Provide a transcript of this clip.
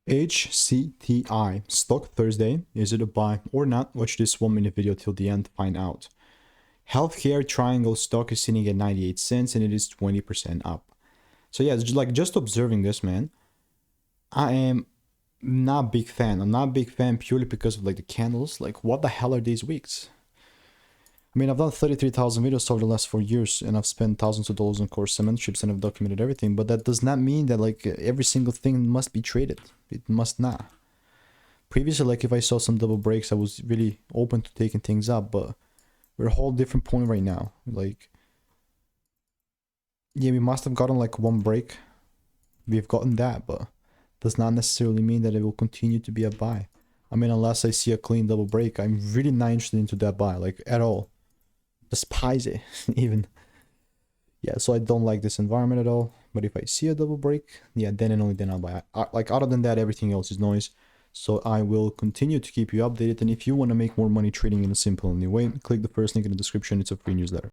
HCTI Stock Thursday. Is it a buy or not? Watch this 1-minute video till the end to find out. Healthcare Triangle stock is sitting at 98 cents and it is 20% up. So yeah, just observing this, man. I am not a big fan. I'm not a big fan purely because of like the candles. Like, what the hell are these wicks? I mean, I've done 33,000 videos over the last 4 years and I've spent thousands of dollars on course cement chips and I've documented everything, but that does not mean that like every single thing must be traded. It must not. Previously, like if I saw some double breaks, I was really open to taking things up, but we're a whole different point right now. Like, yeah, we must have gotten like one break. We've gotten that, but does not necessarily mean that it will continue to be a buy. I mean, unless I see a clean double break, I'm really not interested into that buy, like at all. Despise it even. Yeah, so I don't like this environment at all. But if I see a double break, yeah, then and only then I'll buy. Like, other than that, everything else is noise. So I will continue to keep you updated. And if you want to make more money trading in a simple and new way, click the first link in the description. It's a free newsletter.